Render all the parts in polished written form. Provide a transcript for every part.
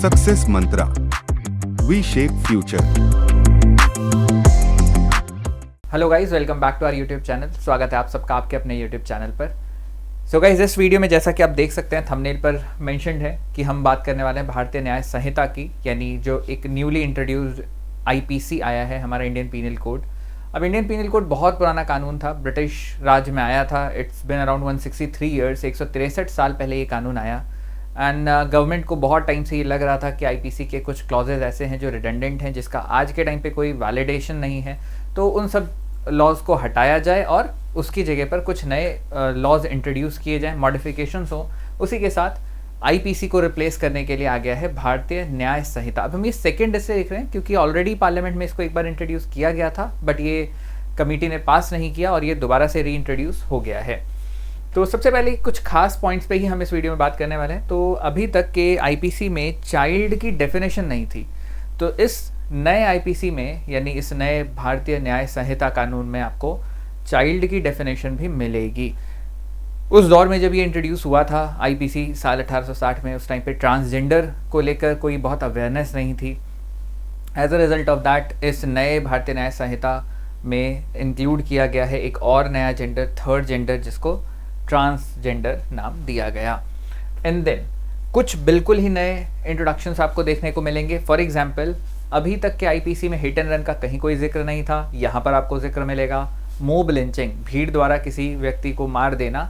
Success Mantra, we shape future. Hello guys, welcome back to our YouTube channel. स्वागत है आप सबका आपके अपने यूट्यूब चैनल पर। सो गाइस, इस वीडियो में जैसा कि आप देख सकते हैं थंबनेल पर मेंशन्ड है कि हम बात करने वाले हैं भारतीय न्याय संहिता की, यानी जो एक न्यूली इंट्रोड्यूस्ड आईपीसी आया है, हमारा इंडियन पीनल कोड। अब इंडियन पीनल कोड बहुत पुराना कानून था, ब्रिटिश राज में आया था। इट्स बिन अराउंड 163 ईयर्स, 163 साल पहले ये कानून आया। एंड गवर्नमेंट को बहुत टाइम से ये लग रहा था कि आईपीसी के कुछ क्लॉजेज ऐसे हैं जो रिडेंडेंट हैं, जिसका आज के टाइम पे कोई वैलिडेशन नहीं है, तो उन सब लॉज को हटाया जाए और उसकी जगह पर कुछ नए लॉज इंट्रोड्यूस किए जाएं, मॉडिफिकेशंस हो। उसी के साथ आईपीसी को रिप्लेस करने के लिए आ गया है भारतीय न्याय संहिता। अब हम ये सेकेंड इससे देख रहे हैं क्योंकि ऑलरेडी पार्लियामेंट में इसको एक बार इंट्रोड्यूस किया गया था, बट ये कमेटी ने पास नहीं किया और ये दोबारा से री इंट्रोड्यूस हो गया है। तो सबसे पहले कुछ खास पॉइंट्स पे ही हम इस वीडियो में बात करने वाले हैं। तो अभी तक के आईपीसी में चाइल्ड की डेफिनेशन नहीं थी, तो इस नए आईपीसी में, यानी इस नए भारतीय न्याय संहिता कानून में आपको चाइल्ड की डेफिनेशन भी मिलेगी। उस दौर में जब ये इंट्रोड्यूस हुआ था आईपीसी साल 1860 में, उस टाइम पे ट्रांसजेंडर को लेकर कोई बहुत अवेयरनेस नहीं थी। As a result of that इस नए भारतीय न्याय संहिता में इंक्लूड किया गया है एक और नया जेंडर, थर्ड जेंडर, जिसको ट्रांसजेंडर नाम दिया गया। एंड देन कुछ बिल्कुल ही नए इंट्रोडक्शंस आपको देखने को मिलेंगे। फॉर एग्जाम्पल, अभी तक के आईपीसी में हिट एंड रन का कहीं कोई जिक्र नहीं था, यहाँ पर आपको जिक्र मिलेगा। मोब लिंचिंग, भीड़ द्वारा किसी व्यक्ति को मार देना,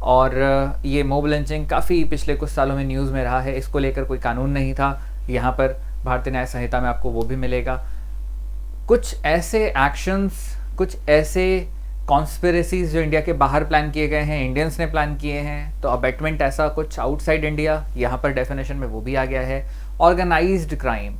और ये मोब लिंचिंग काफ़ी पिछले कुछ सालों में न्यूज़ में रहा है, इसको लेकर कोई कानून नहीं था, यहाँ पर भारतीय न्याय संहिता में आपको वो भी मिलेगा। कुछ ऐसे एक्शंस, कुछ ऐसे कॉन्स्पिरेसीज जो इंडिया के बाहर प्लान किए गए हैं, इंडियंस ने प्लान किए हैं, तो अबेटमेंट ऐसा कुछ आउटसाइड इंडिया, यहाँ पर डेफिनेशन में वो भी आ गया है। ऑर्गेनाइज्ड क्राइम,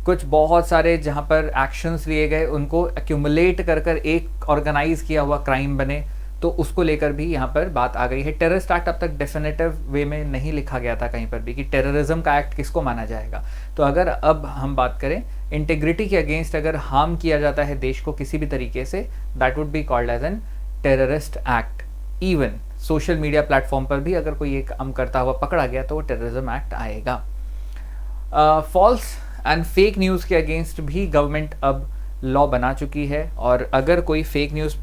कुछ बहुत सारे जहाँ पर एक्शंस लिए गए उनको एक्यूमुलेट कर कर एक ऑर्गेनाइज किया हुआ क्राइम बने, तो उसको लेकर भी यहाँ पर बात आ गई है। टेररिस्ट एक्ट अब तक डेफिनेटिव वे में नहीं लिखा गया था कहीं पर भी कि टेररिज्म का एक्ट किसको माना जाएगा। तो अगर अब हम बात करें इंटीग्रिटी के अगेंस्ट अगर हार्म किया जाता है देश को किसी भी तरीके से, that would be called as an terrorist act. Even social media platform पर भी अगर कोई ये काम करता हुआ पकड़ा गया तो वो टेररिज्म एक्ट आएगा। फॉल्स एंड फेक न्यूज़ के अगेंस्ट भी गवर्नमेंट अब लॉ बना चुकी है, और अगर कोई फेक न्यूज़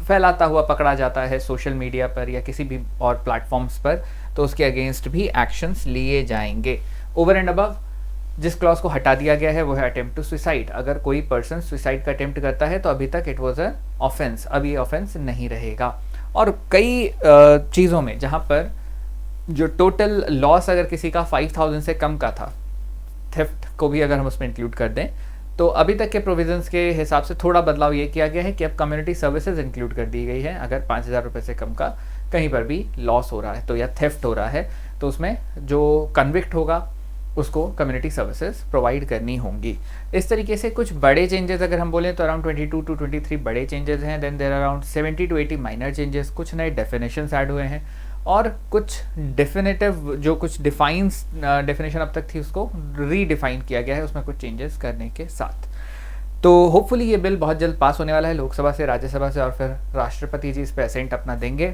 फैलाता हुआ पकड़ा जाता है सोशल मीडिया पर या किसी भी और प्लेटफॉर्म्स पर, तो उसके अगेंस्ट भी एक्शंस लिए जाएंगे। ओवर एंड अबव जिस क्लॉज को हटा दिया गया है वो है अटेम्प्ट टू सुसाइड। अगर कोई पर्सन सुसाइड का अटेम्प्ट करता है तो अभी तक इट वाज एन ऑफेंस, अब ये ऑफेंस नहीं रहेगा। और कई चीज़ों में जहाँ पर जो टोटल लॉस अगर किसी का 5000 से कम का था, थेफ्ट को भी अगर हम उसमें इंक्लूड कर दें, तो अभी तक के प्रोविजंस के हिसाब से थोड़ा बदलाव ये किया गया है कि अब कम्युनिटी सर्विसेज इंक्लूड कर दी गई है। अगर 5000 रुपये से कम का कहीं पर भी लॉस हो रहा है तो या थेफ्ट हो रहा है, तो उसमें जो कन्विक्ट होगा उसको कम्युनिटी सर्विसेज प्रोवाइड करनी होंगी। इस तरीके से कुछ बड़े चेंजेस अगर हम बोलें तो अराउंड 22 to 23 बड़े चेंजेस हैं। Then there around 70 to 80 minor changes, कुछ नए डेफिनेशंस ऐड हुए हैं, और कुछ डेफिनेटिव जो कुछ डिफाइंस डेफिनेशन अब तक थी उसको रीडिफाइन किया गया है उसमें कुछ चेंजेस करने के साथ। तो होपफुली ये बिल बहुत जल्द पास होने वाला है लोकसभा से, राज्यसभा से, और फिर राष्ट्रपति जी इस पर असेंट अपना देंगे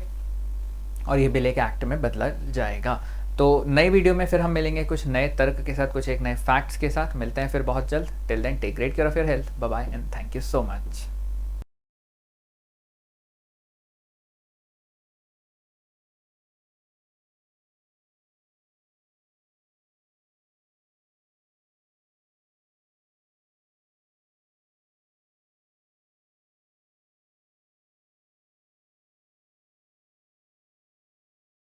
और ये बिल एक एक्ट में बदला जाएगा। तो नए वीडियो में फिर हम मिलेंगे कुछ नए तर्क के साथ, कुछ एक नए फैक्ट्स के साथ। मिलते हैं फिर बहुत जल्द। Till then take great care of your health. Bye bye and thank you so much.